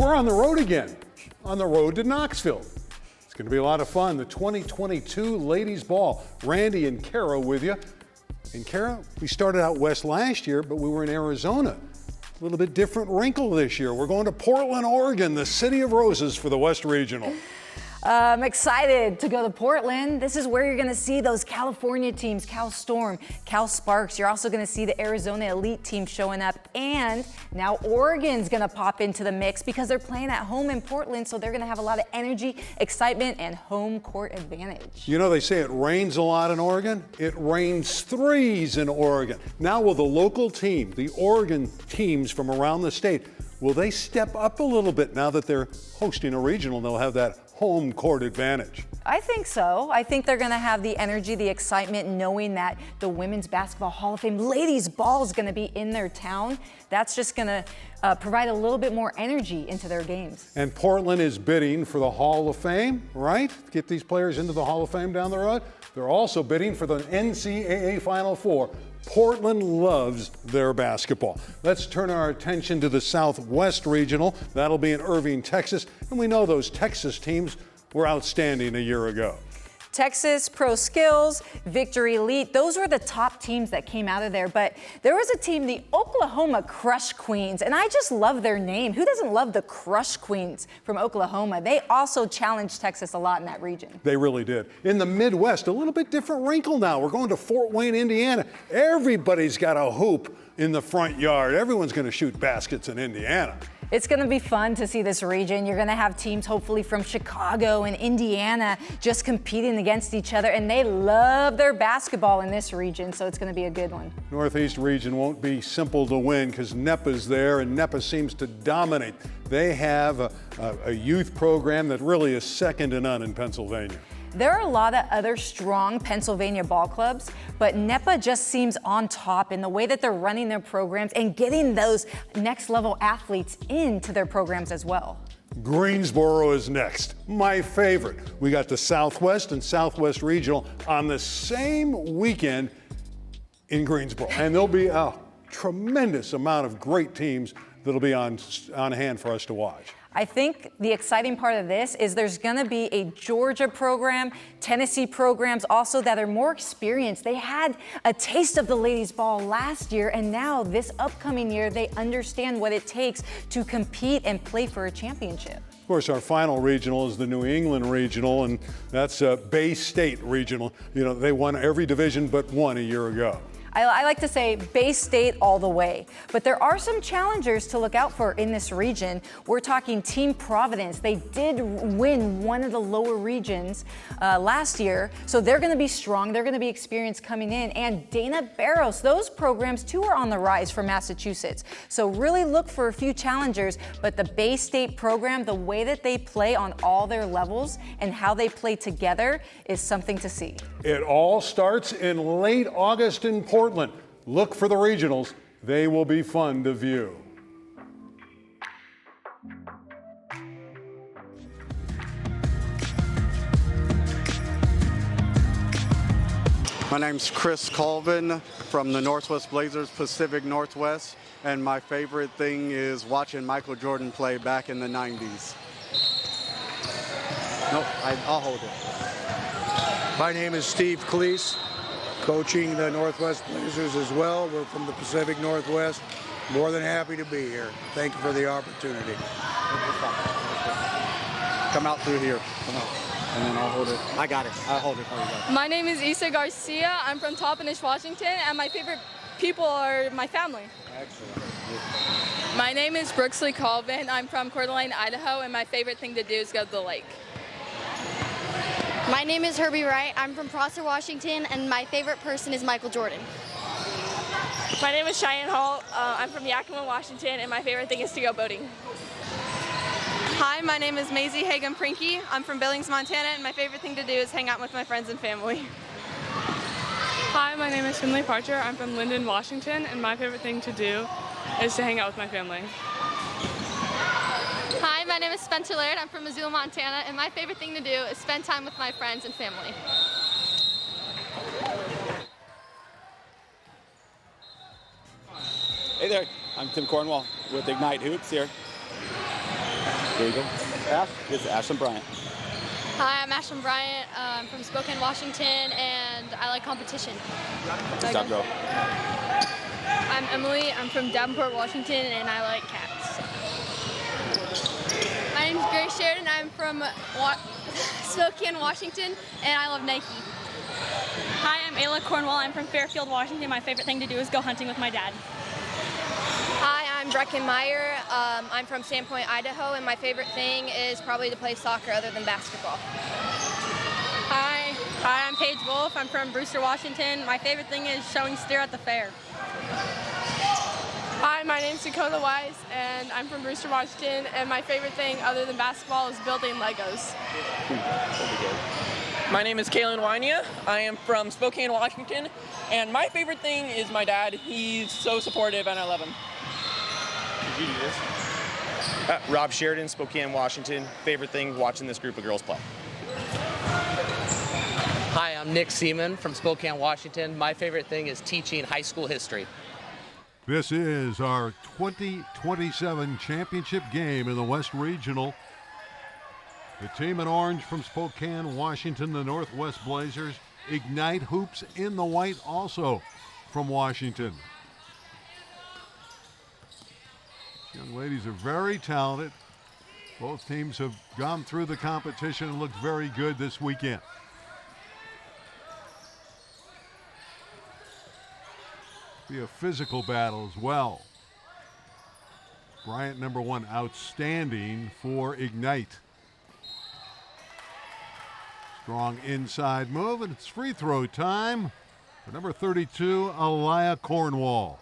We're on the road again, on the road to Knoxville. It's going to be a lot of fun. The 2022 Ladies Ball. Randy and Kara with you. And Kara, we started out west last year, but we were in Arizona. A little bit different wrinkle this year. We're going to Portland, Oregon, the City of Roses for the West Regional. I'm excited to go to Portland. This is where you're going to see those California teams, Cal Storm, Cal Sparks. You're also going to see the Arizona Elite team showing up. And now Oregon's going to pop into the mix because they're playing at home in Portland, so they're going to have a lot of energy, excitement, and home court advantage. You know, they say it rains a lot in Oregon. It rains threes in Oregon. Now will the local team, the Oregon teams from around the state, will they step up a little bit now that they're hosting a regional and they'll have that home court advantage? I think so. I think they're going to have the energy, the excitement, knowing that the Women's Basketball Hall of Fame Ladies Ball is going to be in their town. That's just going to provide a little bit more energy into their games. And Portland is bidding for the Hall of Fame, right? Get these players into the Hall of Fame down the road. They're also bidding for the NCAA Final Four. Portland loves their basketball. Let's turn our attention to the Southwest Regional. That'll be in Irving, Texas. And we know those Texas teams were outstanding a year ago. Texas, Pro Skills, Victory Elite, those were the top teams that came out of there. But there was a team, the Oklahoma Crush Queens, and I just love their name. Who doesn't love the Crush Queens from Oklahoma? They also challenged Texas a lot in that region. They really did. In the Midwest, a little bit different wrinkle now. We're going to Fort Wayne, Indiana. Everybody's got a hoop in the front yard. Everyone's going to shoot baskets in Indiana. It's going to be fun to see this region. You're going to have teams hopefully from Chicago and Indiana just competing against each other, and they love their basketball in this region, so it's going to be a good one. Northeast region won't be simple to win because NEPA's there, and NEPA seems to dominate. They have a youth program that really is second to none in Pennsylvania. There are a lot of other strong Pennsylvania ball clubs, but NEPA just seems on top in the way that they're running their programs and getting those next level athletes into their programs as well. Greensboro is next, my favorite. We got the Southwest and Southwest Regional on the same weekend in Greensboro. And there'll be a tremendous amount of great teams that'll be on hand for us to watch. I think the exciting part of this is there's going to be a Georgia program, Tennessee programs also that are more experienced. They had a taste of the ladies ball last year, and now this upcoming year, they understand what it takes to compete and play for a championship. Of course, our final regional is the New England Regional, and that's Bay State Regional. You know, they won every division but one a year ago. I like to say Bay State all the way, but there are some challengers to look out for in this region. We're talking Team Providence. They did win one of the lower regions last year, so they're going to be strong. They're going to be experienced coming in. And Dana Barros, those programs too are on the rise for Massachusetts. So really look for a few challengers, but the Bay State program, the way that they play on all their levels and how they play together is something to see. It all starts in late August in Portland. Look for the regionals. They will be fun to view. My name's Chris Colvin from the Northwest Blazers Pacific Northwest, and my favorite thing is watching Michael Jordan play back in the 90s. Nope, I'll hold it. My name is Steve Cleese, coaching the Northwest Blazers as well. We're from the Pacific Northwest. More than happy to be here. Thank you for the opportunity. Come out through here. Come out. And then I'll hold it. I got it. I'll hold it for you guys. My name is Issa Garcia. I'm from Toppenish, Washington, and my favorite people are my family. Excellent. My name is Brooksley Colvin. I'm from Coeur d'Alene, Idaho, and my favorite thing to do is go to the lake. My name is Herbie Wright. I'm from Prosser, Washington, and my favorite person is Michael Jordan. My name is Cheyenne Hall. I'm from Yakima, Washington, and my favorite thing is to go boating. Hi, my name is Maisie Hagan-Prinke. I'm from Billings, Montana, and my favorite thing to do is hang out with my friends and family. Hi, my name is Finley Parcher. I'm from Linden, Washington, and my favorite thing to do is to hang out with my family. Hi, my name is Spencer Laird. I'm from Missoula, Montana, and my favorite thing to do is spend time with my friends and family. Hey there, I'm Tim Cornwall with Ignite Hoops here. There you go. Ash, it's Ashlyn Bryant. Hi, I'm Ashlyn Bryant. I'm from Spokane, Washington, and I like competition. Good job, girl. I'm Emily. I'm from Davenport, Washington, and I like cats. My name is Grace Sheridan. I'm from Spokane, Washington, and I love Nike. Hi, I'm Ayla Cornwall. I'm from Fairfield, Washington. My favorite thing to do is go hunting with my dad. Hi, I'm Brecken Meyer. I'm from Sandpoint, Idaho, and my favorite thing is probably to play soccer other than basketball. Hi, I'm Paige Wolf. I'm from Brewster, Washington. My favorite thing is showing steer at the fair. Hi, my name's Dakota Wise, and I'm from Brewster, Washington, and my favorite thing other than basketball is building Legos. My name is Kalen Wynia. I am from Spokane, Washington, and my favorite thing is my dad. He's so supportive, and I love him. Did you do this? Rob Sheridan, Spokane, Washington. Favorite thing, watching this group of girls play. Hi, I'm Nick Seaman from Spokane, Washington. My favorite thing is teaching high school history. This is our 2027 championship game in the West Regional. The team in orange from Spokane, Washington, the Northwest Blazers. Ignite Hoops in the white, also from Washington. These young ladies are very talented. Both teams have gone through the competition and looked very good this weekend. Be a physical battle as well. Bryant, number one, outstanding for Ignite. Strong inside move, and it's free throw time for number 32, Aliyah Cornwall.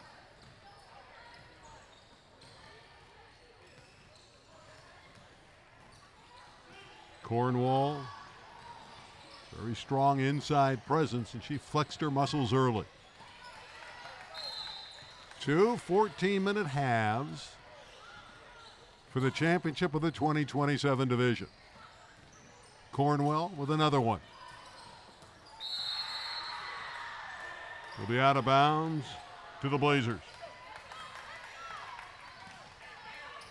Cornwall, very strong inside presence, and she flexed her muscles early. 2 14-minute halves for the championship of the 2027 division. Cornwell with another one. Will be out of bounds to the Blazers.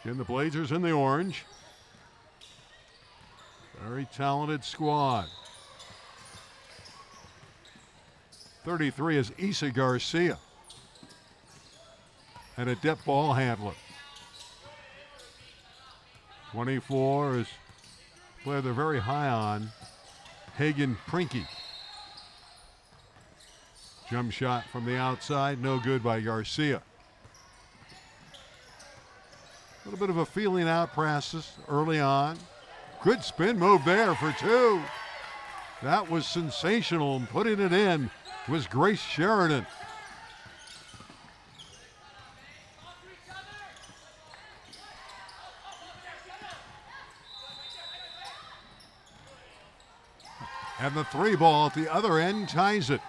Again, the Blazers in the orange. Very talented squad. 33 is Isa Garcia, an adept ball handler. 24 is a player they're very high on, Hagen Prinky. Jump shot from the outside, no good by Garcia. A little bit of a feeling out process early on. Good spin move there for two. That was sensational, and putting it in was Grace Sheridan. And the three ball at the other end ties it.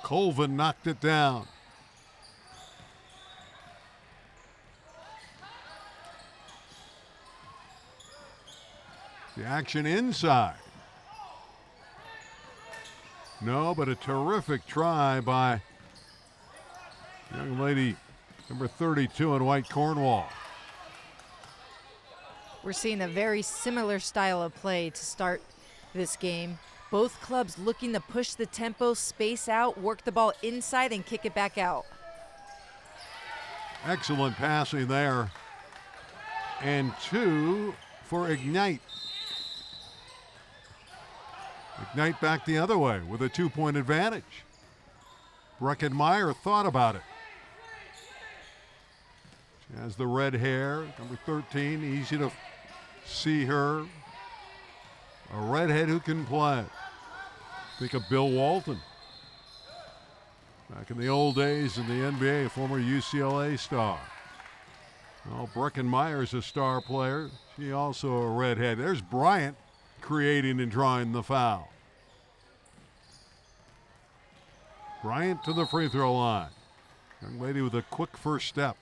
Colvin knocked it down. The action inside. No, but a terrific try by young lady number 32 in white, Cornwall. We're seeing a very similar style of play to start this game. Both clubs looking to push the tempo, space out, work the ball inside, and kick it back out. Excellent passing there. And two for Ignite. Ignite back the other way with a 2-point advantage. Brecken Meyer thought about it. She has the red hair, number 13, easy to see her. A redhead who can play. Think of Bill Walton. Back in the old days in the NBA, a former UCLA star. Well, Brecken Meyer's a star player. She also a redhead. There's Bryant creating and drawing the foul. Bryant to the free throw line. Young lady with a quick first step.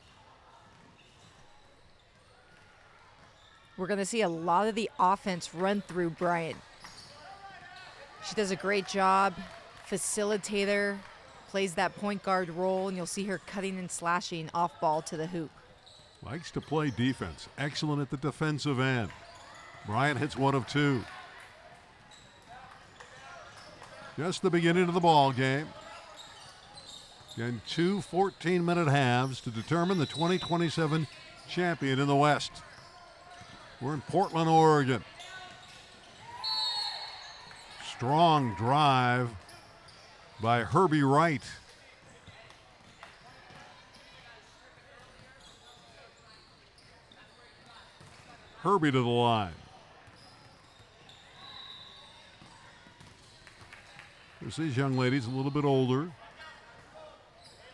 We're going to see a lot of the offense run through Bryant. She does a great job, facilitator, plays that point guard role, and you'll see her cutting and slashing off ball to the hoop. Likes to play defense. Excellent at the defensive end. Bryant hits 1 of 2. Just the beginning of the ball game. And 2 14-minute halves to determine the 2027 champion in the West. We're in Portland, Oregon. Strong drive by Herbie Wright. Herbie to the line. There's these young ladies a little bit older.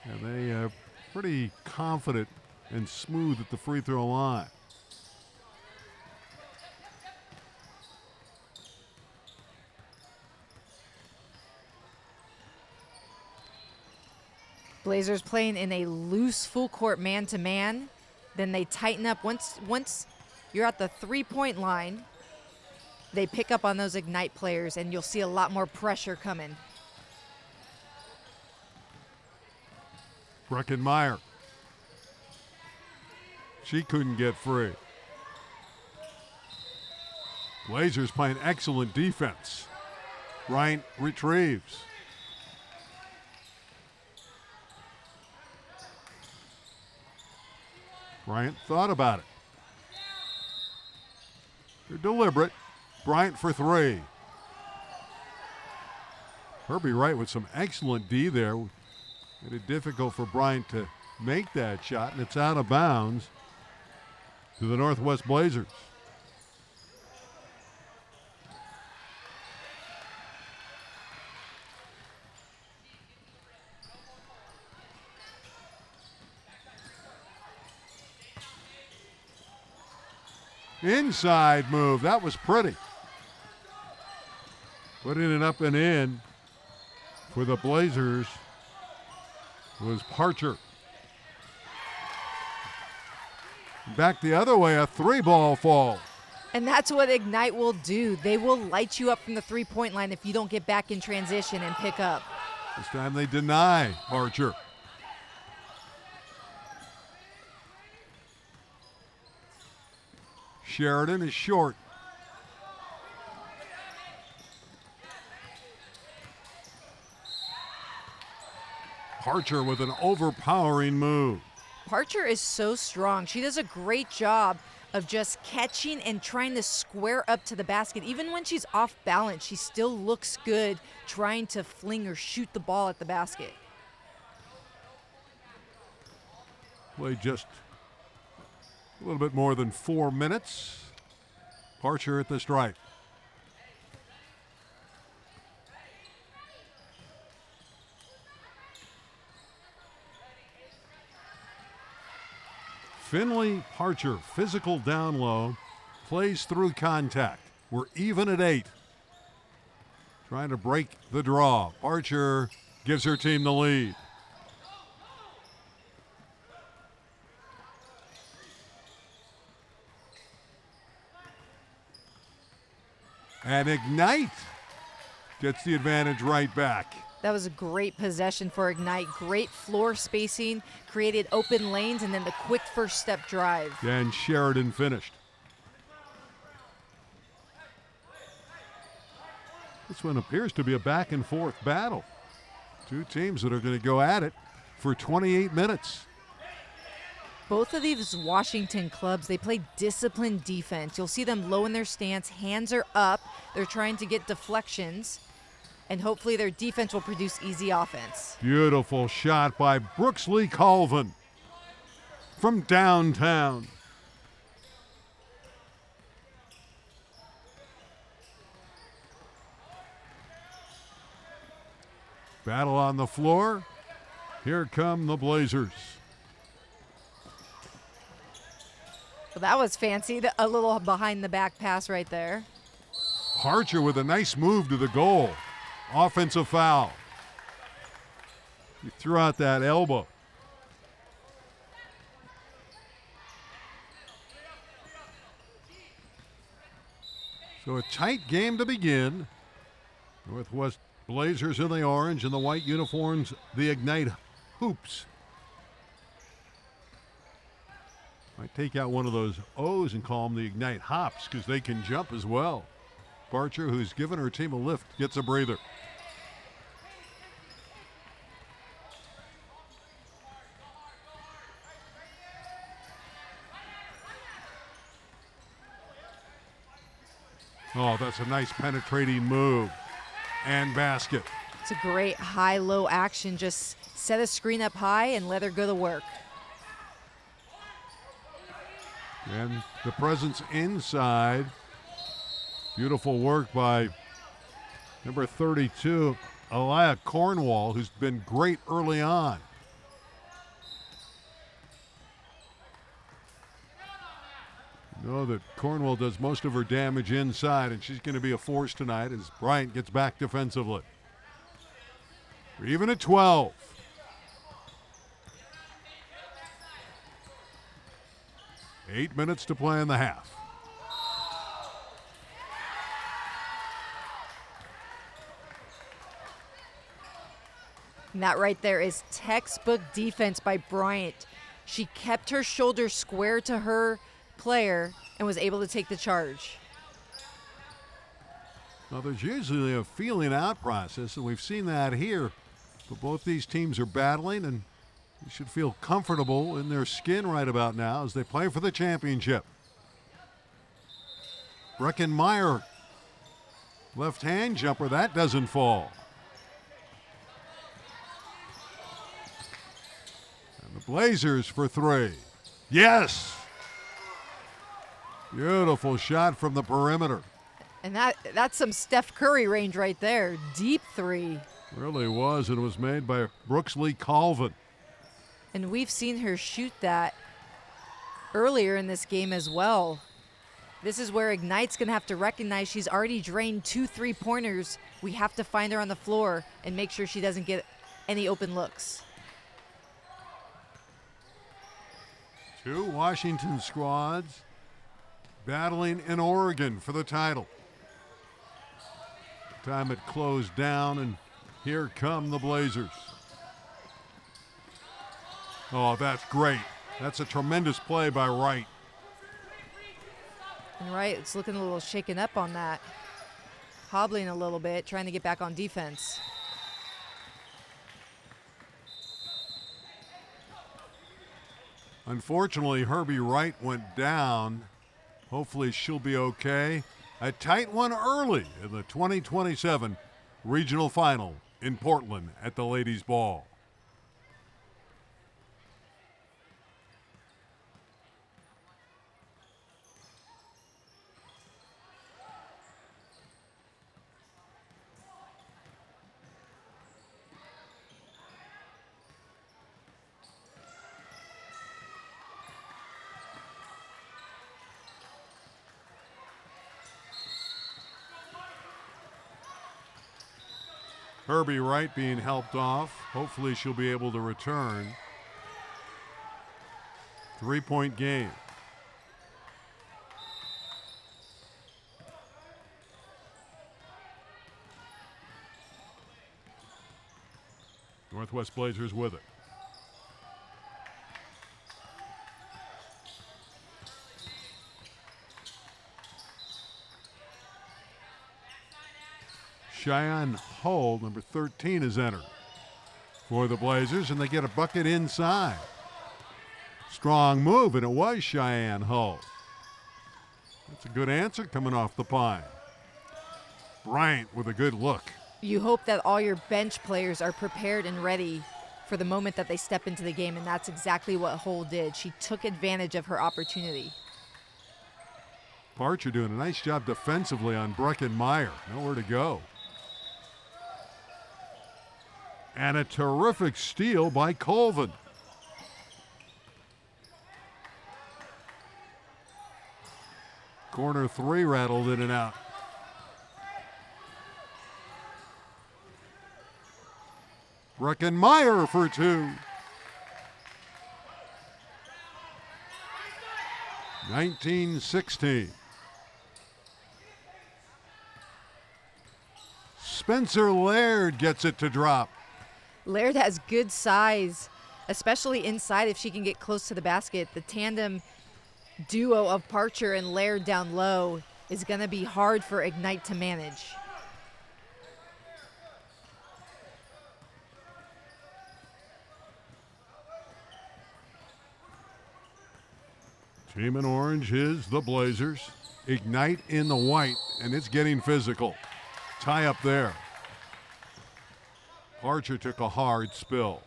And they are pretty confident and smooth at the free throw line. Blazers playing in a loose full court man-to-man. Then they tighten up. Once you're at the three-point line, they pick up on those Ignite players, and you'll see a lot more pressure coming. Breckenmeyer. She couldn't get free. Blazers playing excellent defense. Bryant retrieves. Bryant thought about it. They're deliberate. Bryant for 3. Herbie Wright with some excellent D there. Made it difficult for Bryant to make that shot, and it's out of bounds to the Northwest Blazers. Inside move. That was pretty. Putting it up and in for the Blazers was Parcher. Back the other way, a 3-ball fall. And that's what Ignite will do. They will light you up from the three-point line if you don't get back in transition and pick up. This time they deny Parcher. Sheridan is short. Parcher with an overpowering move. Parcher is so strong. She does a great job of just catching and trying to square up to the basket. Even when she's off balance, she still looks good trying to fling or shoot the ball at the basket. Played just a little bit more than 4 minutes. Parcher at the stripe. Finley Parcher, physical down low, plays through contact. We're even at 8. Trying to break the draw. Parcher gives her team the lead. And Ignite gets the advantage right back. That was a great possession for Ignite. Great floor spacing, created open lanes, and then the quick first step drive. And Sheridan finished. This one appears to be a back and forth battle. Two teams that are going to go at it for 28 minutes. Both of these Washington clubs, they play disciplined defense. You'll see them low in their stance, hands are up. They're trying to get deflections, and hopefully their defense will produce easy offense. Beautiful shot by Brooksley Colvin from downtown. Battle on the floor. Here come the Blazers. Well, that was fancy. A little behind the back pass right there. Parcher with a nice move to the goal. Offensive foul. He threw out that elbow. So a tight game to begin. Northwest Blazers in the orange and the white uniforms, the Ignite hoops. Might take out one of those O's and call them the Ignite hops because they can jump as well. Parcher, who's given her team a lift, gets a breather. Oh, that's a nice penetrating move. And basket. It's a great high-low action. Just set a screen up high and let her go to work. And the presence inside. Beautiful work by number 32, Aliyah Cornwall, who's been great early on. You know that Cornwall does most of her damage inside, and she's going to be a force tonight as Bryant gets back defensively. We're even at 12. Eight minutes to play in the half. And that right there is textbook defense by Bryant. She kept her shoulder square to her player and was able to take the charge. Well, there's usually a feeling out process, and we've seen that here. But both these teams are battling, and you should feel comfortable in their skin right about now as they play for the championship. Breckenmeyer, left hand jumper, that doesn't fall. And the Blazers for three. Yes! Beautiful shot from the perimeter. And that's some Steph Curry range right there. Deep three. Really was, and it was made by Brooksley Colvin. And we've seen her shoot that earlier in this game as well. This is where Ignite's going to have to recognize she's already drained 2 3-pointers. We have to find her on the floor and make sure she doesn't get any open looks. Two Washington squads battling in Oregon for the title. Time it closed down, and here come the Blazers. Oh, that's great. That's a tremendous play by Wright. And Wright, it's looking a little shaken up on that. Hobbling a little bit, trying to get back on defense. Unfortunately, Herbie Wright went down. Hopefully she'll be okay. A tight one early in the 2027 regional final in Portland at the Ladies' Ball. Herbie Wright being helped off. Hopefully she'll be able to return. 3-point game. Northwest Blazers with it. Cheyenne Hull, number 13, is entered for the Blazers, and they get a bucket inside. Strong move, and it was Cheyenne Hull. That's a good answer coming off the pine. Bryant with a good look. You hope that all your bench players are prepared and ready for the moment that they step into the game, and that's exactly what Hull did. She took advantage of her opportunity. Parcher doing a nice job defensively on Breckenmeyer. Nowhere to go. And a terrific steal by Colvin. Corner three rattled in and out. Breckenmeyer for two. 19-16. Spencer Laird gets it to drop. Laird has good size, especially inside if she can get close to the basket. The tandem duo of Parcher and Laird down low is going to be hard for Ignite to manage. Team in orange is the Blazers. Ignite in the white, and it's getting physical. Tie up there. Parcher took a hard spill.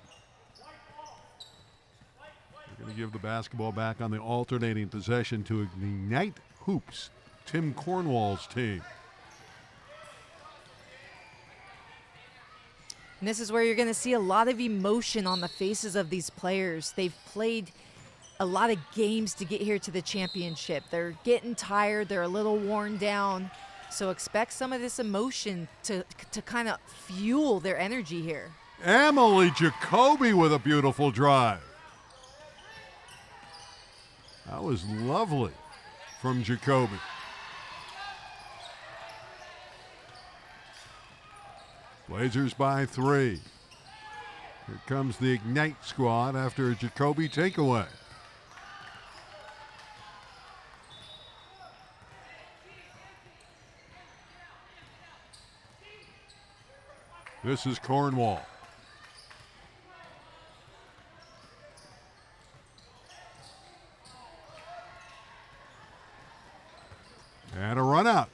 They're going to give the basketball back on the alternating possession to Ignite Hoops, Tim Cornwall's team. And this is where you're going to see a lot of emotion on the faces of these players. They've played a lot of games to get here to the championship. They're getting tired. They're a little worn down. So expect some of this emotion to kind of fuel their energy here. Emily Jacoby with a beautiful drive. That was lovely from Jacoby. Blazers by 3. Here comes the Ignite squad after a Jacoby takeaway. This is Cornwall. And a run out.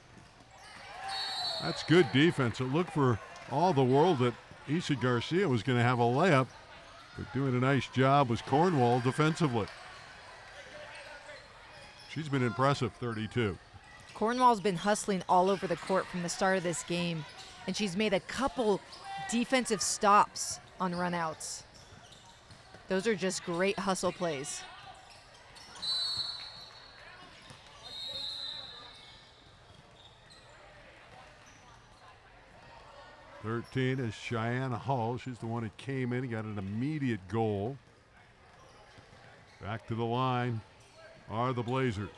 That's good defense. It looked for all the world that Isa Garcia was going to have a layup, but doing a nice job was Cornwall defensively. She's been impressive, 32. Cornwall's been hustling all over the court from the start of this game, and she's made a couple defensive stops on runouts. Those are just great hustle plays. .13 is Cheyenne Hull. She's the one who came in and got an immediate goal. Back to the line are the Blazers.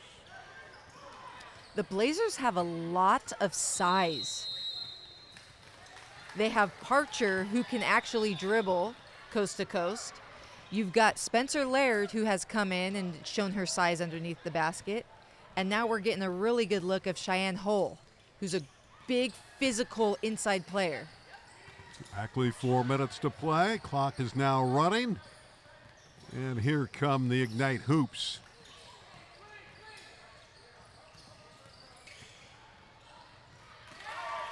The Blazers have a lot of size. They have Parcher, who can actually dribble coast to coast. You've got Spencer Laird, who has come in and shown her size underneath the basket. And now we're getting a really good look of Cheyenne Hull, who's a big physical inside player. Exactly 4 minutes to play. Clock is now running. And here come the Ignite Hoops.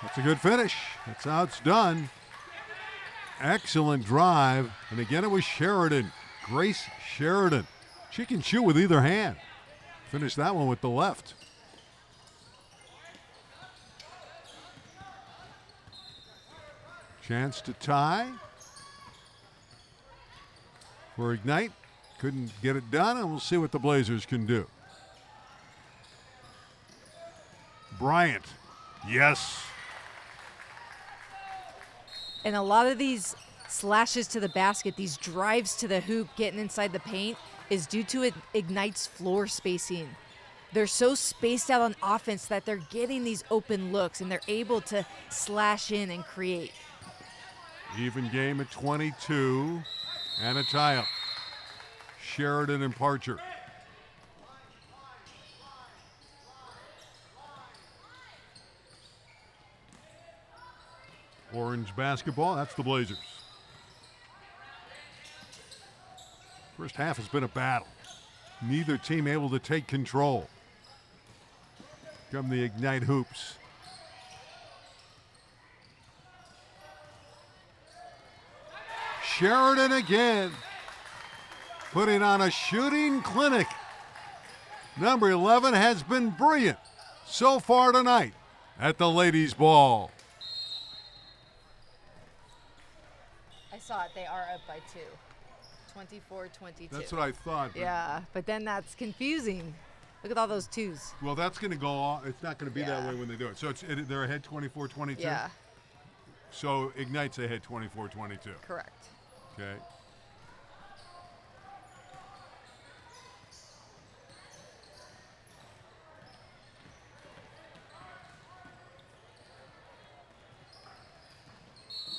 That's a good finish. That's how it's done. Excellent drive. And again, it was Sheridan. Grace Sheridan. She can shoot with either hand. Finish that one with the left. Chance to tie for Ignite. Couldn't get it done, and we'll see what the Blazers can do. Bryant. Yes. And a lot of these slashes to the basket, these drives to the hoop, getting inside the paint, is due to Ignite's floor spacing. They're so spaced out on offense that they're getting these open looks, and they're able to slash in and create. Even game at 22, and a tie-up. Sheridan and Parcher. Orange basketball, that's the Blazers. First half has been a battle. Neither team able to take control. Come the Ignite Hoops. Sheridan again, putting on a shooting clinic. Number 11 has been brilliant so far tonight at the ladies' ball. I saw it. They are up by 2. 24-22. That's what I thought. Yeah, but then that's confusing. Look at all those twos. Well, that's going to go on. It's not going to be that way when they do it. So they're ahead 24-22? Yeah. So Ignite's ahead 24-22. Correct. Okay.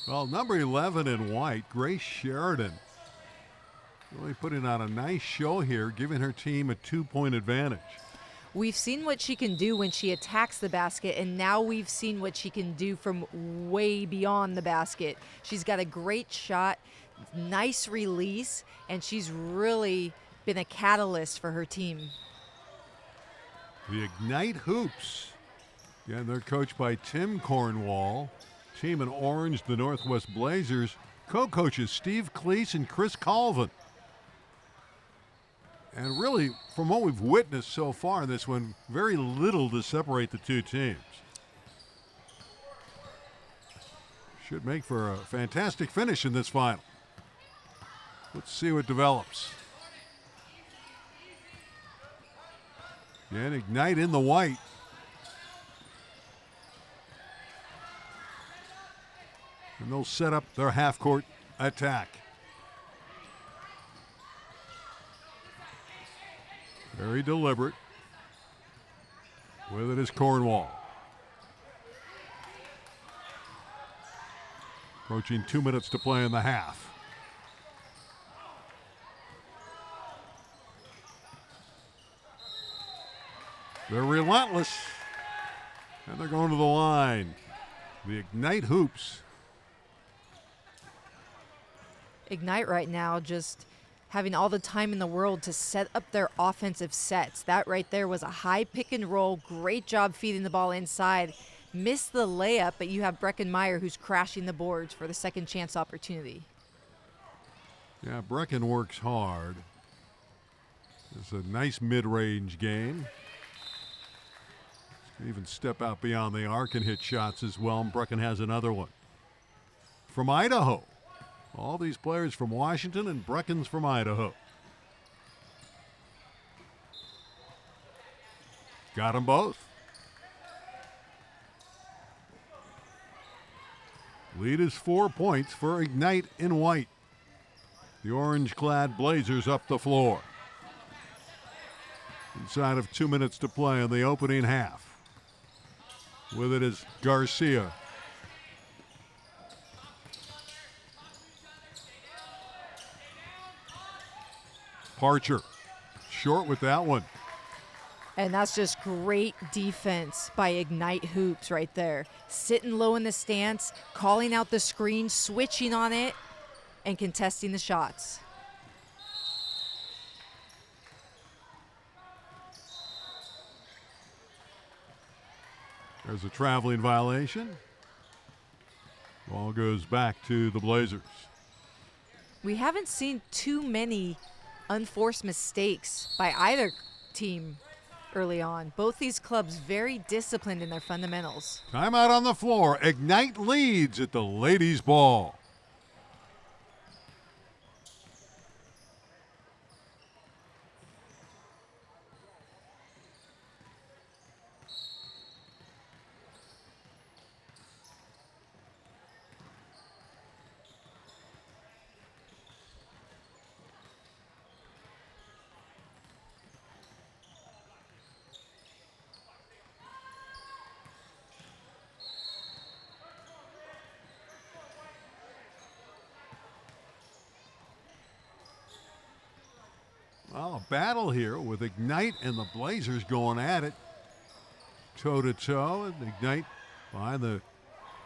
Well, number 11 in white, Grace Sheridan, really putting on a nice show here, giving her team a 2-point advantage. We've seen what she can do when she attacks the basket, and now we've seen what she can do from way beyond the basket. She's got a great shot, nice release, and she's really been a catalyst for her team. The Ignite Hoops. Again, they're coached by Tim Cornwall. Team in orange, the Northwest Blazers. Co-coaches Steve Cleese and Chris Colvin. And really, from what we've witnessed so far in this one, very little to separate the two teams. Should make for a fantastic finish in this final. Let's see what develops. Again, Ignite in the white. And they'll set up their half-court attack. Very deliberate. With it is Cornwall. Approaching 2 minutes to play in the half. They're relentless. And they're going to the line. The Ignite Hoops. Ignite right now just having all the time in the world to set up their offensive sets. That right there was a high pick and roll. Great job feeding the ball inside. Missed the layup, but you have Brecken Meyer who's crashing the boards for the second chance opportunity. Yeah, Brecken works hard. It's a nice mid-range game. Can even step out beyond the arc and hit shots as well. And Brecken has another one. From Idaho. All these players from Washington, and Brecken's from Idaho. Got them both. Lead is 4 points for Ignite in white. The orange-clad Blazers up the floor. Inside of 2 minutes to play in the opening half. With it is Garcia. Parcher, short with that one. And that's just great defense by Ignite Hoops right there. Sitting low in the stance, calling out the screen, switching on it, and contesting the shots. There's a traveling violation. Ball goes back to the Blazers. We haven't seen too many unforced mistakes by either team early on. Both these clubs very disciplined in their fundamentals. Timeout on the floor. Ignite leads at the ladies' ball. Well, a battle here with Ignite and the Blazers going at it toe-to-toe. And Ignite by the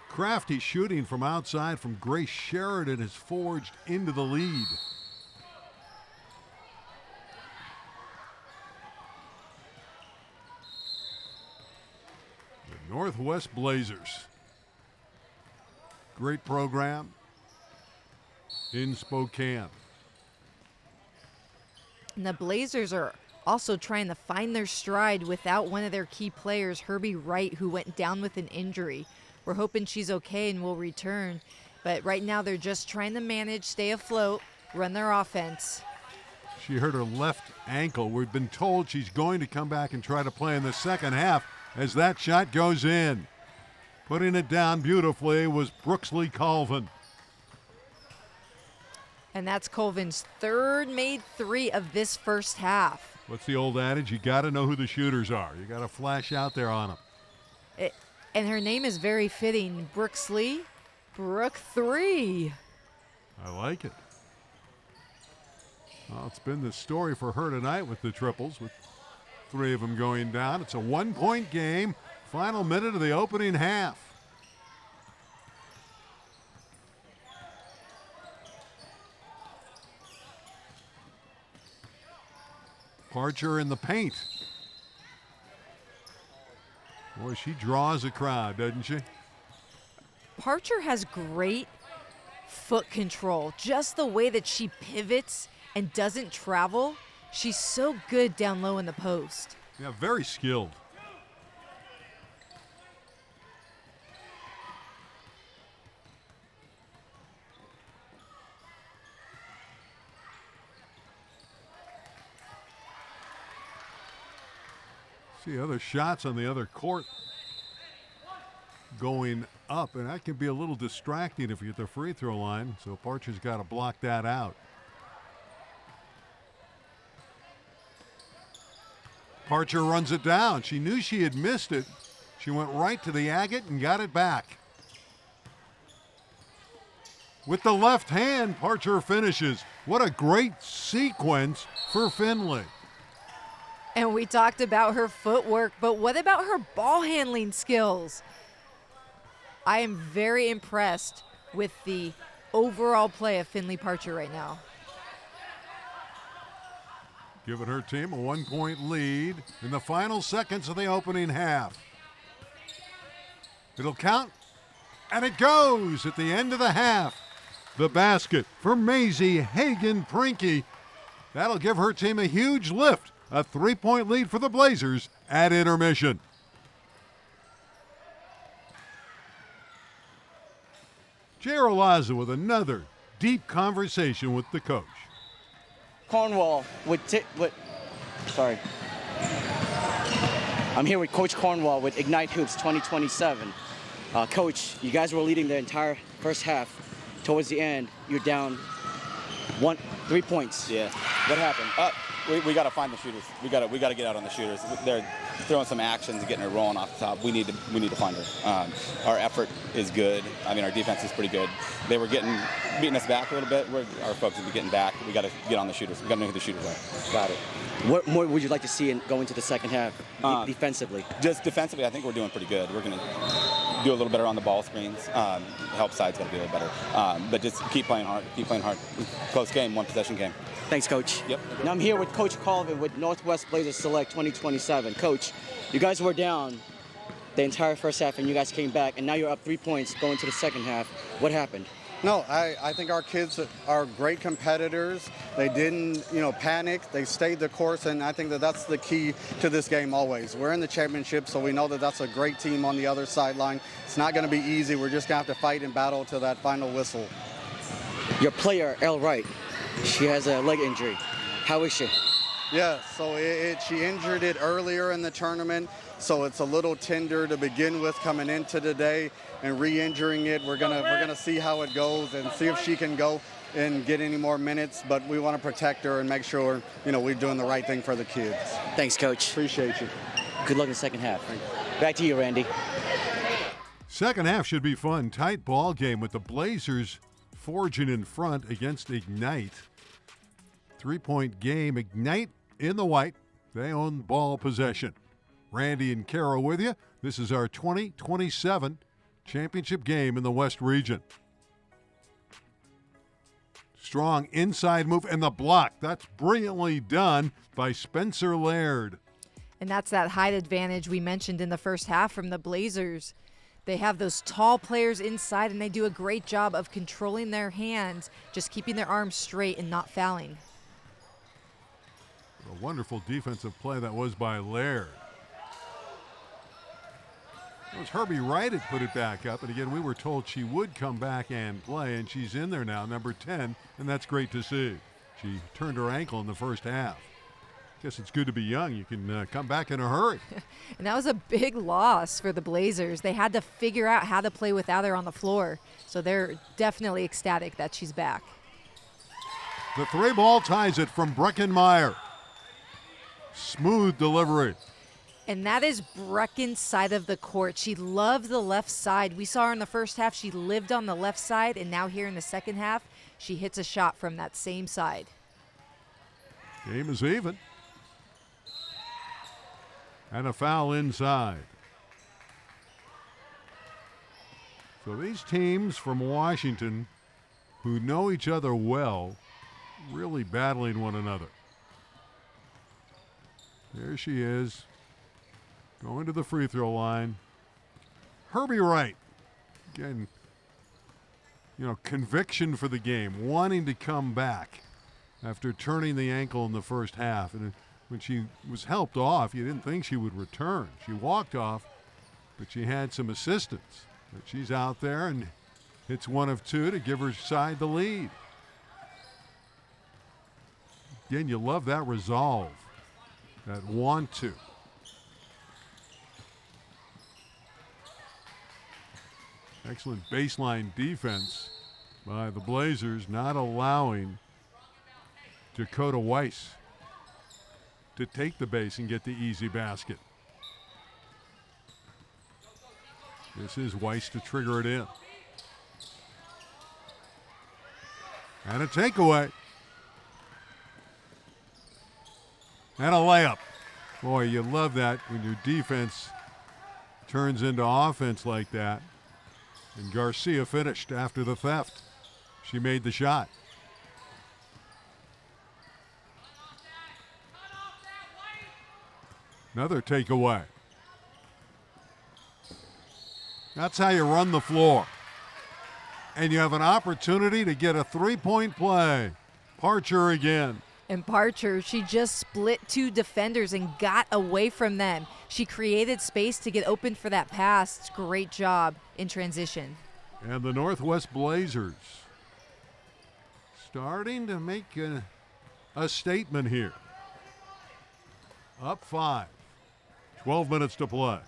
crafty shooting from outside from Grace Sheridan has forged into the lead. The Northwest Blazers. Great program in Spokane. And the Blazers are also trying to find their stride without one of their key players, Herbie Wright, who went down with an injury. We're hoping she's okay and will return. But right now they're just trying to manage, stay afloat, run their offense. She hurt her left ankle. We've been told she's going to come back and try to play in the second half as that shot goes in. Putting it down beautifully was Brooksley Colvin. And that's Colvin's third made three of this first half. What's the old adage? You got to know who the shooters are. You got to flash out there on them. And her name is very fitting. Brooksley, Brooke 3. I like it. Well, it's been the story for her tonight with the triples, with 3 of them going down. It's a 1-point game. Final minute of the opening half. Parcher in the paint. Boy, she draws a crowd, doesn't she? Parcher has great foot control. Just the way that she pivots and doesn't travel. She's so good down low in the post. Yeah, very skilled. See other shots on the other court going up, and that can be a little distracting if you get the free throw line, so Parcher's got to block that out. Parcher runs it down. She knew she had missed it. She went right to the agate and got it back. With the left hand, Parcher finishes. What a great sequence for Finley. And we talked about her footwork, but what about her ball handling skills? I am very impressed with the overall play of Finley Parcher right now. Giving her team a 1-point lead in the final seconds of the opening half. It'll count, and it goes at the end of the half. The basket for Maisie Hagan-Prinky. That'll give her team a huge lift. A 3-point lead for the Blazers at intermission. Jay Arlaza with another deep conversation with the coach. Cornwall I'm here with Coach Cornwall with Ignite Hoops 2027. Coach, you guys were leading the entire first half. Towards the end, you're down 3 points. Yeah. What happened? We got to find the shooters. We got to get out on the shooters. They're throwing some actions and getting her rolling off the top. We need to find her. Our effort is good. I mean, our defense is pretty good. They were beating us back a little bit. Our folks will be getting back. We got to get on the shooters. We got to know who the shooters are. Got it. What more would you like to see going into the second half defensively? Just defensively, I think we're doing pretty good. We're going to do a little better on the ball screens. Help side's got to be a little better. But just keep playing hard. Close game, 1-possession game. Thanks, Coach. Yep. Now I'm here with Coach Colvin with Northwest Blazers Select 2027. Coach, you guys were down the entire first half and you guys came back, and now you're up 3 points going to the second half. What happened? No, I think our kids are great competitors. They didn't, panic. They stayed the course, and I think that's the key to this game always. We're in the championship, so we know that that's a great team on the other sideline. It's not going to be easy. We're just going to have to fight and battle to that final whistle. Your player, Elle Wright, she has a leg injury. How is she? Yeah, so she injured it earlier in the tournament, so it's a little tender to begin with coming into today, and re-injuring it. We're gonna see how it goes and see if she can go and get any more minutes, but we want to protect her and make sure we're doing the right thing for the kids. Thanks, Coach. Appreciate you. Good luck in the second half. Back to you, Randy. Second half should be fun. Tight ball game with the Blazers forging in front against Ignite. 3-point game. Ignite in the white. They own ball possession. Randy and Carol with you. This is our 2027 championship game in the West region. Strong inside move and the block. That's brilliantly done by Spencer Laird. And that's that height advantage we mentioned in the first half from the Blazers. They have those tall players inside, and they do a great job of controlling their hands, just keeping their arms straight and not fouling. A wonderful defensive play that was by Laird. It was Herbie Wright had put it back up, and again, we were told she would come back and play, and she's in there now, number 10, and that's great to see. She turned her ankle in the first half. Guess it's good to be young. You can come back in a hurry. And that was a big loss for the Blazers. They had to figure out how to play without her on the floor, so they're definitely ecstatic that she's back. The 3-ball ties it from Breckenmeyer. Smooth delivery. And that is Brecken's side of the court. She loved the left side. We saw her in the first half. She lived on the left side, and now here in the second half, she hits a shot from that same side. Game is even. And a foul inside. So these teams from Washington who know each other well, really battling one another. There she is, going to the free throw line. Herbie Wright, again, conviction for the game, wanting to come back after turning the ankle in the first half. And when she was helped off, you didn't think she would return. She walked off, but she had some assistance. But she's out there and hits one of two to give her side the lead. Again, you love that resolve, that want to. Excellent baseline defense by the Blazers, not allowing Dakota Weiss to take the base and get the easy basket. This is Weiss to trigger it in. And a takeaway. And a layup. Boy, you love that when your defense turns into offense like that. And Garcia finished after the theft. She made the shot. Another takeaway. That's how you run the floor. And you have an opportunity to get a three-point play. Parcher again. And Parcher, she just split two defenders and got away from them. She created space to get open for that pass. Great job in transition. And the Northwest Blazers starting to make a statement here. Up 5. 12 minutes to play.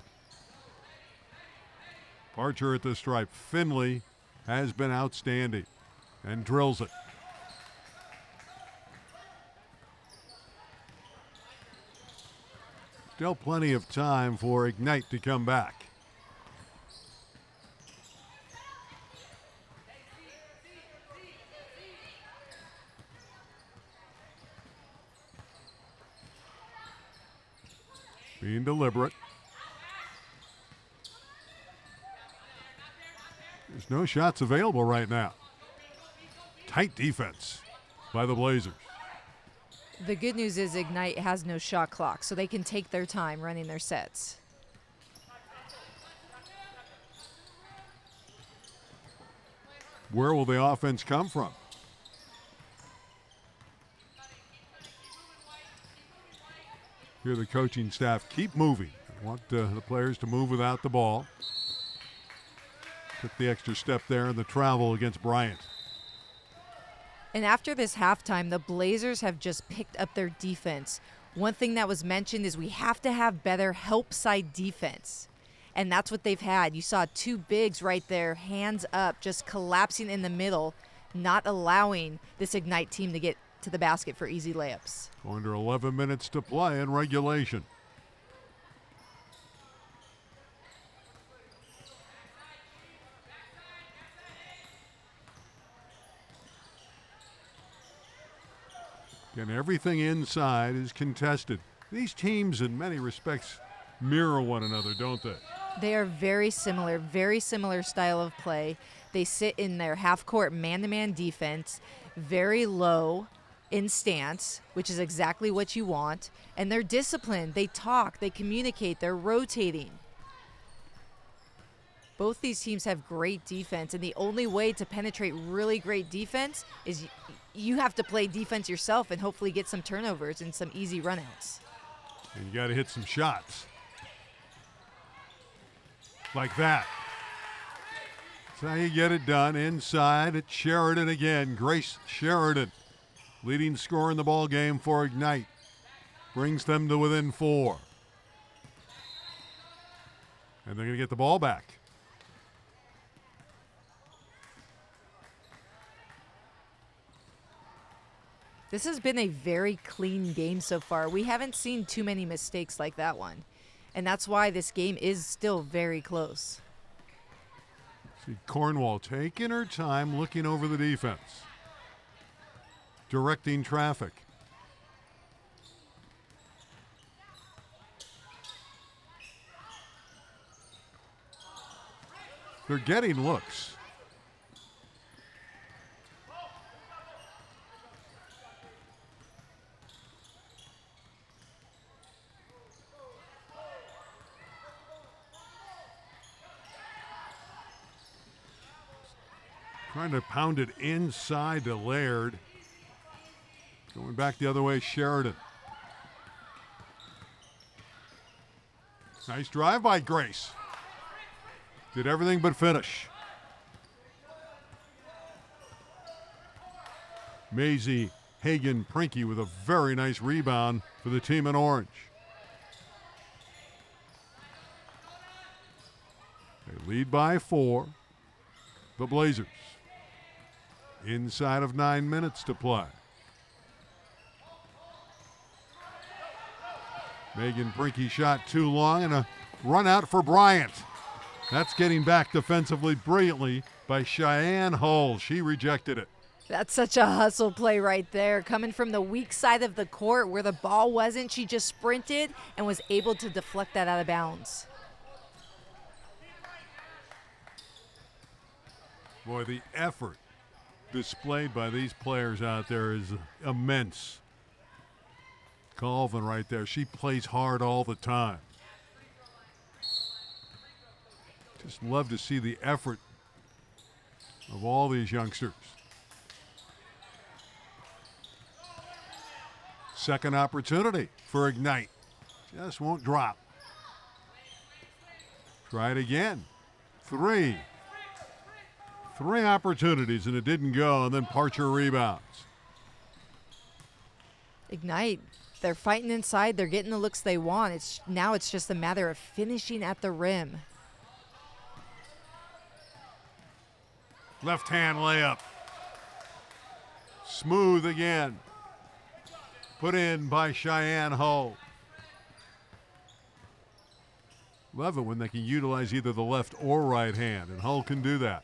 Parcher at the stripe. Finley has been outstanding and drills it. Still plenty of time for Ignite to come back. Being deliberate. There's no shots available right now. Tight defense by the Blazers. The good news is Ignite has no shot clock, so they can take their time running their sets. Where will the offense come from? Here the coaching staff keep moving. I want the players to move without the ball. Took the extra step there in the travel against Bryant. And after this halftime, the Blazers have just picked up their defense. One thing that was mentioned is we have to have better help side defense. And that's what they've had. You saw two bigs right there, hands up, just collapsing in the middle, not allowing this Ignite team to get to the basket for easy layups. Under 11 minutes to play in regulation. And everything inside is contested. These teams, in many respects, mirror one another, don't they? They are very similar style of play. They sit in their half-court man-to-man defense, very low in stance, which is exactly what you want. And they're disciplined. They talk. They communicate. They're rotating. Both these teams have great defense, and the only way to penetrate really great defense is you have to play defense yourself and hopefully get some turnovers and some easy runouts. And you got to hit some shots. Like that. That's how you get it done. Inside at Sheridan again. Grace Sheridan, leading scorer in the ball game for Ignite. Brings them to within 4. And they're going to get the ball back. This has been a very clean game so far. We haven't seen too many mistakes like that one. And that's why this game is still very close. See Cornwall taking her time, looking over the defense, directing traffic. They're getting looks. Trying to pound it inside to Laird. Going back the other way, Sheridan. Nice drive by Grace. Did everything but finish. Maisie Hagan Prinky with a very nice rebound for the team in orange. They lead by 4. The Blazers. Inside of 9 minutes to play. Megan Prinky shot too long and a run out for Bryant. That's getting back defensively brilliantly by Cheyenne Hull. She rejected it. That's such a hustle play right there. Coming from the weak side of the court where the ball wasn't, she just sprinted and was able to deflect that out of bounds. Boy, the effort displayed by these players out there is immense. Colvin right there. She plays hard all the time. Just love to see the effort of all these youngsters. Second opportunity for Ignite. Just won't drop. Try it again. 3 opportunities and it didn't go, and then Parcher rebounds. Ignite. They're fighting inside. They're getting the looks they want. Now it's just a matter of finishing at the rim. Left hand layup. Smooth again. Put in by Cheyenne Hull. Love it when they can utilize either the left or right hand, and Hull can do that.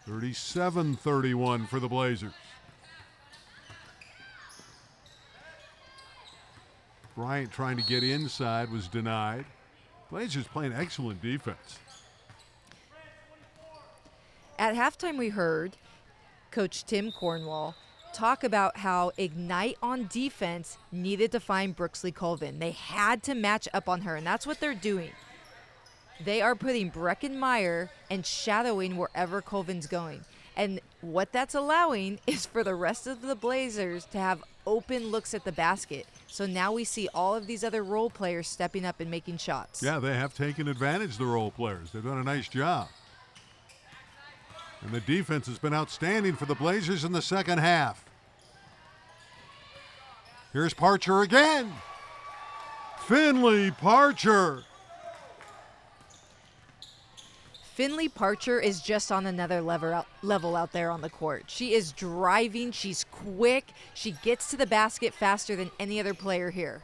37-31 for the Blazers. Bryant trying to get inside was denied. Blazers playing excellent defense. At halftime, we heard Coach Tim Cornwall talk about how Ignite on defense needed to find Brooksley Colvin. They had to match up on her, and that's what they're doing. They are putting Breckenmeyer and shadowing wherever Colvin's going. And what that's allowing is for the rest of the Blazers to have open looks at the basket. So now we see all of these other role players stepping up and making shots. Yeah, they have taken advantage of the role players. They've done a nice job. And the defense has been outstanding for the Blazers in the second half. Here's Parcher again. Finley Parcher. Finley Parcher is just on another level out there on the court. She is driving. She's quick. She gets to the basket faster than any other player here.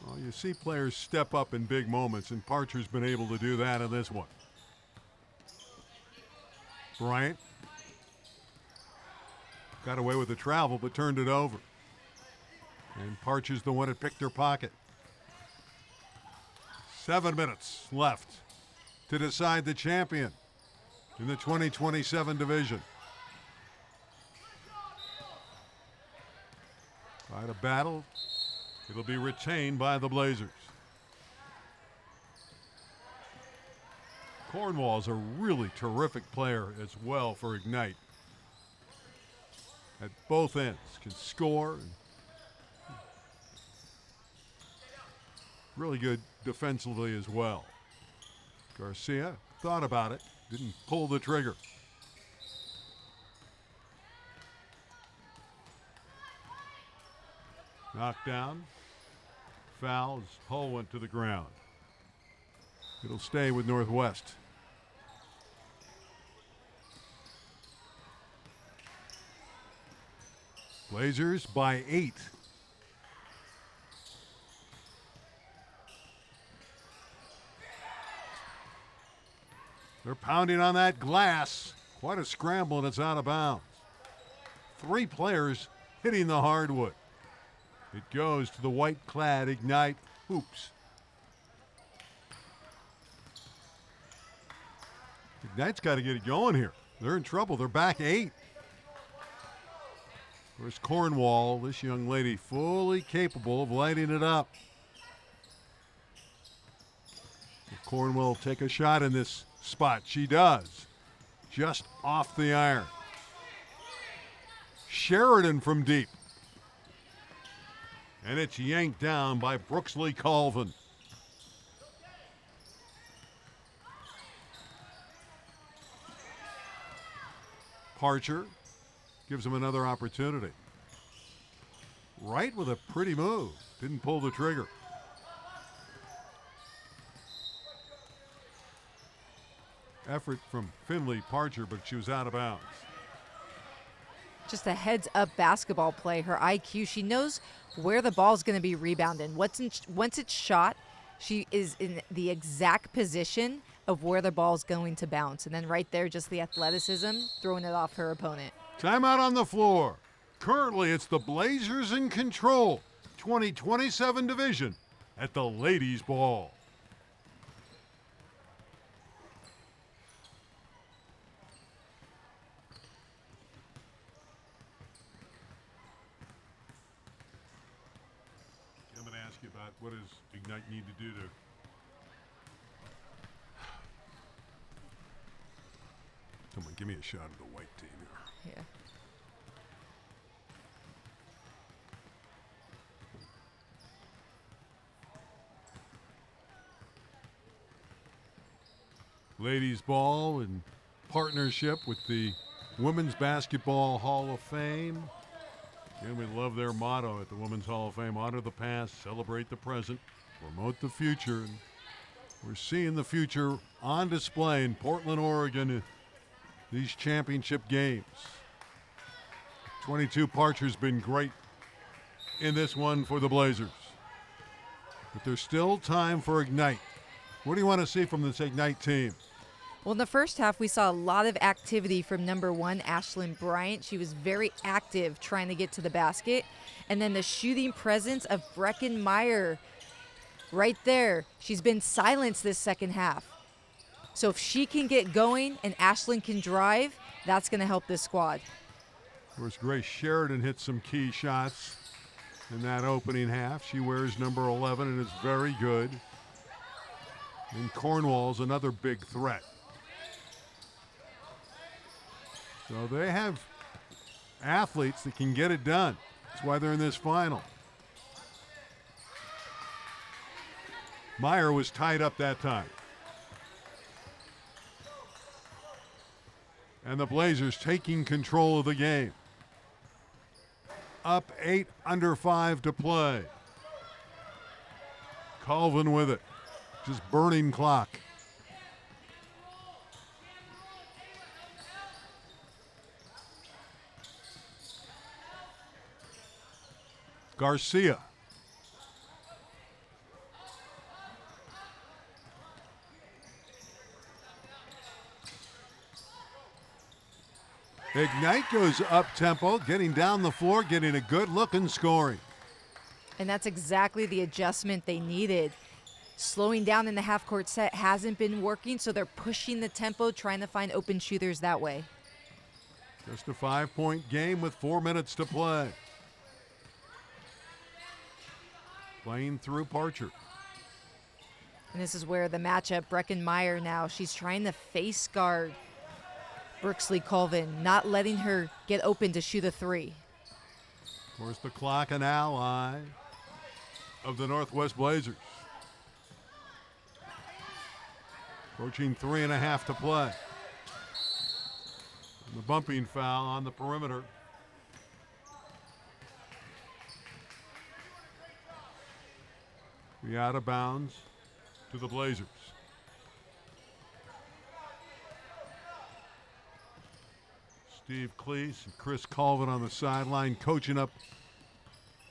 Well, you see players step up in big moments, and Parcher's been able to do that in this one. Bryant got away with the travel, but turned it over. And Parcher's the one that picked her pocket. 7 minutes left to decide the champion in the 2027 division. Quite a battle. It'll be retained by the Blazers. Cornwall's a really terrific player as well for Ignite. At both ends, can score. And really good defensively as well. Garcia thought about it, didn't pull the trigger. Knocked down. Fouls. Hull went to the ground. It'll stay with Northwest. Blazers by 8. They're pounding on that glass. Quite a scramble, and it's out of bounds. 3 players hitting the hardwood. It goes to the white-clad Ignite Hoops. Ignite's got to get it going here. They're in trouble. They're back 8. There's Cornwall, this young lady, fully capable of lighting it up. If Cornwall take a shot in this spot, she does. Just off the iron. Sheridan from deep. And it's yanked down by Brooksley Colvin. Parcher gives him another opportunity. Wright with a pretty move. Didn't pull the trigger. Effort from Finley Parcher, but she was out of bounds. Just a heads-up basketball play. Her IQ, she knows where the ball's going to be rebounded. Once it's shot, she is in the exact position of where the ball's going to bounce. And then right there, just the athleticism, throwing it off her opponent. Timeout on the floor. Currently, it's the Blazers in control. 2027 division at the ladies' ball. I'm going to ask you about what does Ignite need to do to someone give me a shot of the white team here. Yeah. Ladies ball in partnership with the Women's Basketball Hall of Fame. And we love their motto at the Women's Hall of Fame: honor the past, celebrate the present, promote the future. And we're seeing the future on display in Portland, Oregon, these championship games. 22 Parcher's been great in this one for the Blazers. But there's still time for Ignite. What do you want to see from this Ignite team? Well, in the first half, we saw a lot of activity from number 1, Ashlyn Bryant. She was very active trying to get to the basket. And then the shooting presence of Brecken Meyer right there. She's been silenced this second half. So if she can get going and Ashlyn can drive, that's going to help this squad. Of course, Grace Sheridan hit some key shots in that opening half. She wears number 11 and is very good. And Cornwall's another big threat. So they have athletes that can get it done. That's why they're in this final. Meyer was tied up that time. And the Blazers taking control of the game. Up 8 under 5 to play. Colvin with it. Just burning clock. Garcia. Ignite goes up tempo, getting down the floor, getting a good look and scoring. And that's exactly the adjustment they needed. Slowing down in the half-court set hasn't been working, so they're pushing the tempo, trying to find open shooters that way. Just a 5-point game with 4 minutes to play. Playing through Parcher. And this is where the matchup, Brecken Meyer now, she's trying to face guard Brooksley Colvin, not letting her get open to shoot a 3. Of course, the clock an ally of the Northwest Blazers. Approaching 3.5 to play. And the bumping foul on the perimeter. Be out of bounds to the Blazers. Steve Cleese and Chris Colvin on the sideline coaching up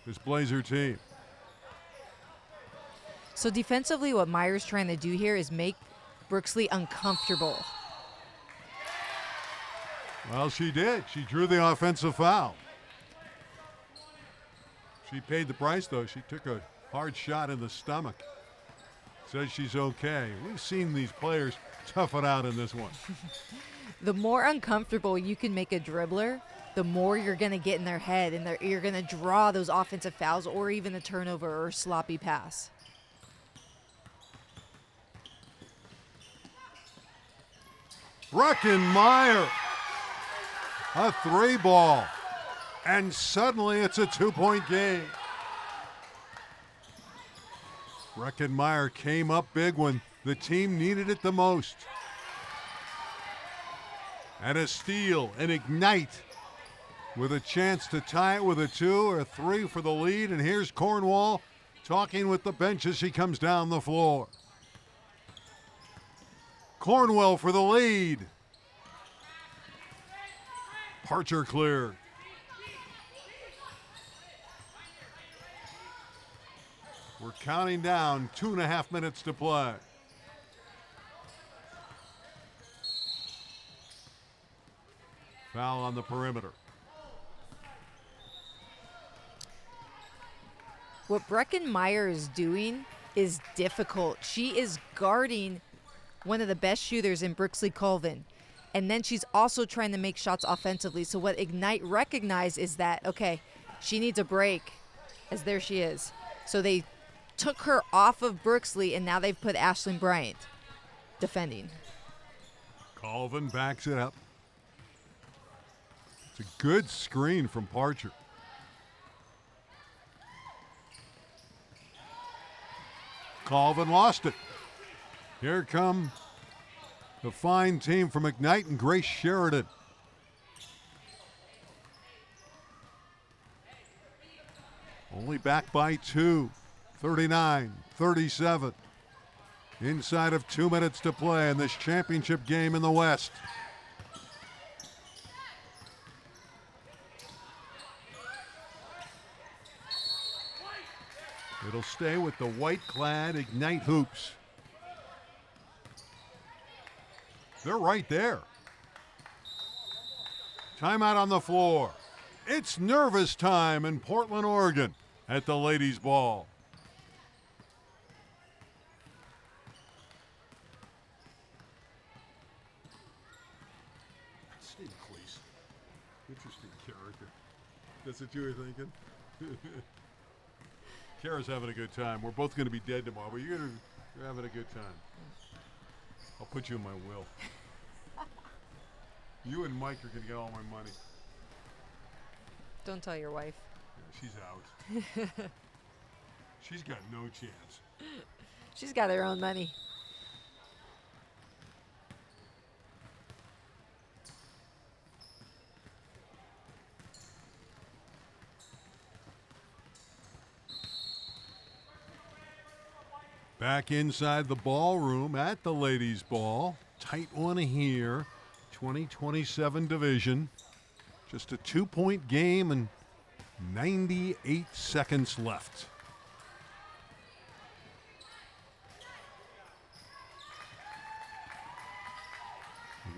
this Blazer team. So defensively, what Meyer's trying to do here is make Brooksley uncomfortable. Well, she did. She drew the offensive foul. She paid the price, though. She took a hard shot in the stomach. Says she's okay. We've seen these players tough it out in this one. The more uncomfortable you can make a dribbler, the more you're going to get in their head, and you're going to draw those offensive fouls or even a turnover or sloppy pass. Breckenmeyer, a 3-ball, and suddenly it's a 2-point game. Breckenmeyer came up big when the team needed it the most. And a steal, an ignite, with a chance to tie it with a 2 or 3 for the lead. And here's Cornwall talking with the bench as she comes down the floor. Cornwell for the lead. Parcher clear. We're counting down, 2.5 minutes to play. Foul on the perimeter. What Breckenmeyer is doing is difficult. She is guarding one of the best shooters in Brookslee Colvin. And then she's also trying to make shots offensively. So what Ignite recognized is that, okay, she needs a break, as there she is. So they took her off of Brooksley, and now they've put Ashlyn Bryant defending. Colvin backs it up. It's a good screen from Parcher. Colvin lost it. Here come the fine team from Ignite and Grace Sheridan. Only back by 2, 39-37. Inside of 2 minutes to play in this championship game in the West. It'll stay with the white-clad Ignite Hoops. They're right there. Timeout on the floor. It's nervous time in Portland, Oregon at the ladies' ball. Steve Cleese. Interesting character. That's what you were thinking? Kara's having a good time. We're both going to be dead tomorrow, but you're having a good time. I'll put you in my will. You and Mike are going to get all my money. Don't tell your wife. Yeah, she's out. She's got no chance. She's got her own money. Back inside the ballroom at the ladies' ball. Tight one here. 2027 division. Just a 2-point game and 98 seconds left.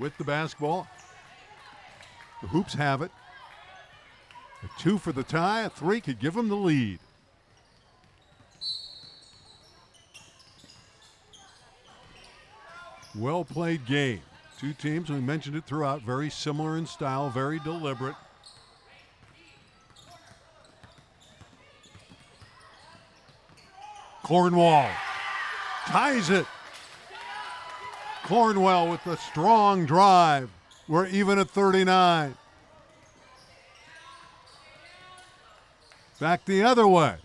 With the basketball, the Hoops have it. A 2 for the tie, a 3 could give them the lead. Well played game. Two teams, we mentioned it throughout, very similar in style, very deliberate. Cornwall ties it. Cornwell with the strong drive. We're even at 39. Back the other way.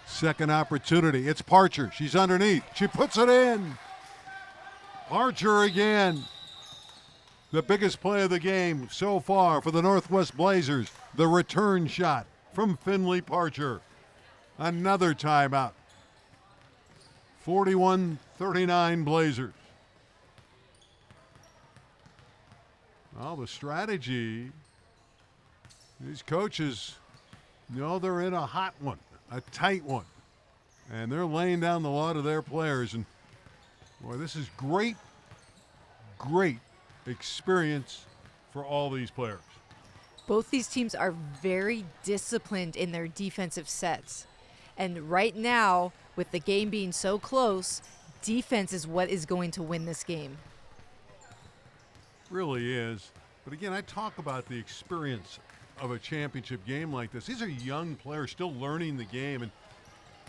Second opportunity. It's Parcher. She's underneath. She puts it in. Parcher again. The biggest play of the game so far for the Northwest Blazers. The return shot from Finley Parcher. Another timeout. 41-39 Blazers. Well, the strategy, these coaches know they're in a hot one, a tight one. And they're laying down the law to their players. And boy, this is great experience for all these players. Both these teams are very disciplined in their defensive sets. And right now, with the game being so close, defense is what is going to win this game. Really is. But again, I talk about the experience of a championship game like this. These are young players still learning the game. And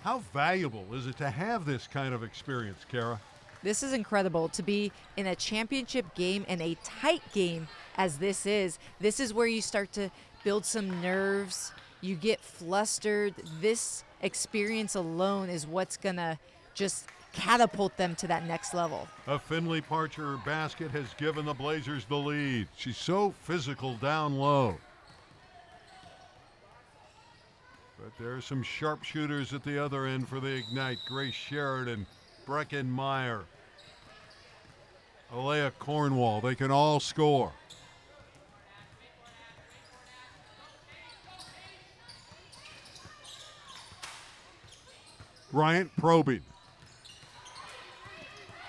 how valuable is it to have this kind of experience, Kara? This is incredible to be in a championship game and a tight game as this is. This is where you start to build some nerves. You get flustered. This experience alone is what's going to just catapult them to that next level. A Finley Parcher basket has given the Blazers the lead. She's so physical down low. But there are some sharpshooters at the other end for the Ignite. Grace Sheridan, Brecken Meyer, Alea Cornwall. They can all score. Bryant probing.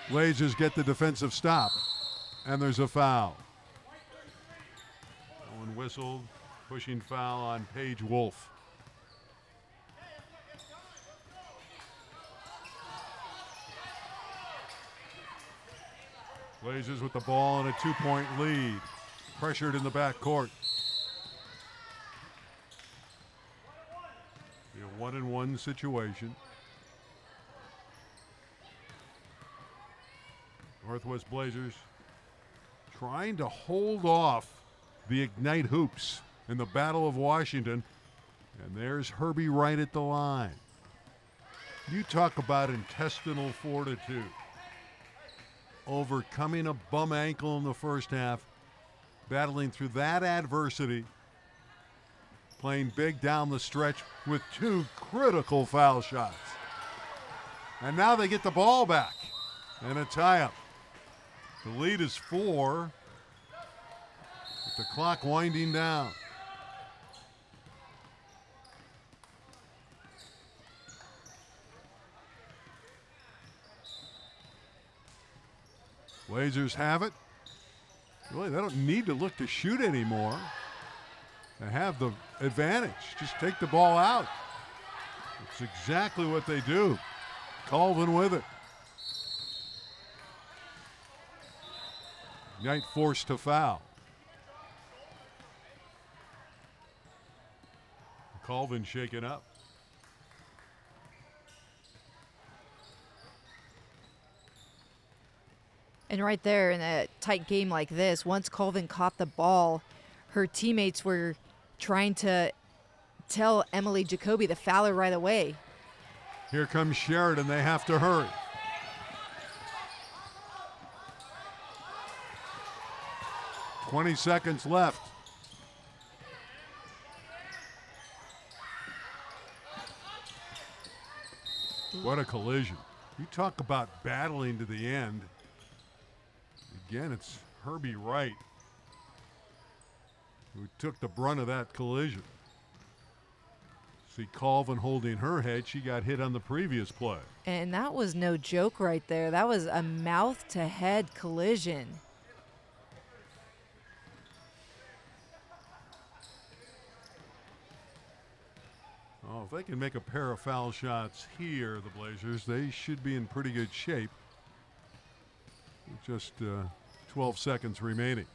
Blazers get the defensive stop, and there's a foul. Owen whistled, pushing foul on Paige Wolf. Blazers with the ball and a 2-point lead. Pressured in the backcourt. A 1-and-1 situation. Northwest Blazers trying to hold off the Ignite Hoops in the Battle of Washington. And there's Herbie Wright at the line. You talk about intestinal fortitude. Overcoming a bum ankle in the first half, battling through that adversity, playing big down the stretch with 2 critical foul shots. And now they get the ball back and a tie-up. The lead is 4 with the clock winding down. Blazers have it. Really, they don't need to look to shoot anymore. They have the advantage. Just take the ball out. It's exactly what they do. Colvin with it. Knight forced to foul. Colvin shaken up. And right there in a tight game like this, once Colvin caught the ball, her teammates were trying to tell Emily Jacoby to foul her right away. Here comes Sheridan. They have to hurry. "20 seconds left. What a collision. You talk about battling to the end. Again, it's Herbie Wright who took the brunt of that collision. See Colvin holding her head. She got hit on the previous play. And that was no joke right there. That was a mouth-to-head collision. Oh, if they can make a pair of foul shots here, the Blazers, they should be in pretty good shape. With just 12 seconds remaining.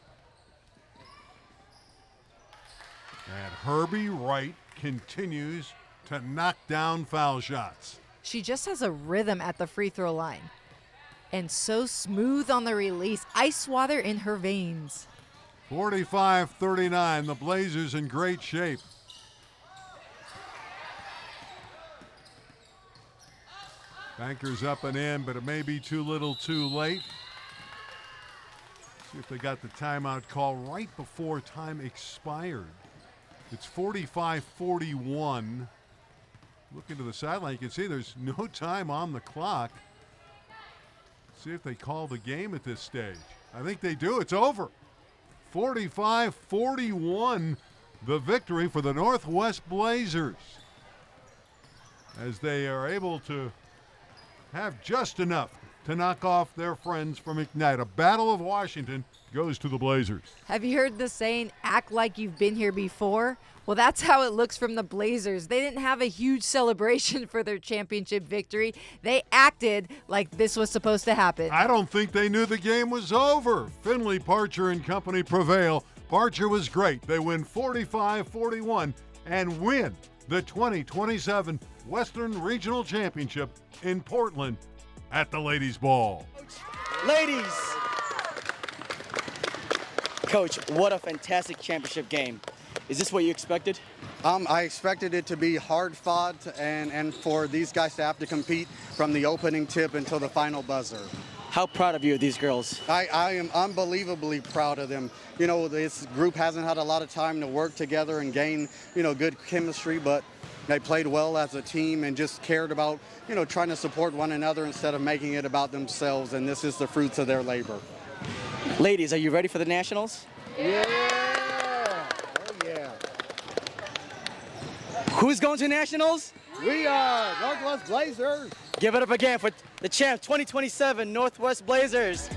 And Herbie Wright continues to knock down foul shots. She just has a rhythm at the free throw line. And so smooth on the release. Ice water in her veins. 45-39. The Blazers in great shape. Bankers up and in, but it may be too little too late. See if they got the timeout call right before time expired. It's 45-41. Looking to the sideline, you can see there's no time on the clock. See if they call the game at this stage. I think they do. It's over. 45-41, the victory for the Northwest Blazers, as they are able to have just enough to knock off their friends from McKnight. A Battle of Washington goes to the Blazers. Have you heard the saying, act like you've been here before? Well, that's how it looks from the Blazers. They didn't have a huge celebration for their championship victory. They acted like this was supposed to happen. I don't think they knew the game was over. Finley, Parcher, and company prevail. Parcher was great. They win 45-41 and win the 2027 Western Regional Championship in Portland at the Ladies' Ball. Ladies! Coach, what a fantastic championship game. Is this what you expected? I expected it to be hard fought and for these guys to have to compete from the opening tip until the final buzzer. How proud of you of these girls? I am unbelievably proud of them. You know, this group hasn't had a lot of time to work together and gain, good chemistry, but they played well as a team and just cared about, trying to support one another instead of making it about themselves, and this is the fruits of their labor. Ladies, are you ready for the Nationals? Yeah! Oh, yeah. Who's going to Nationals? We are Northwest Blazers. Give it up again for the champ 2027 Northwest Blazers.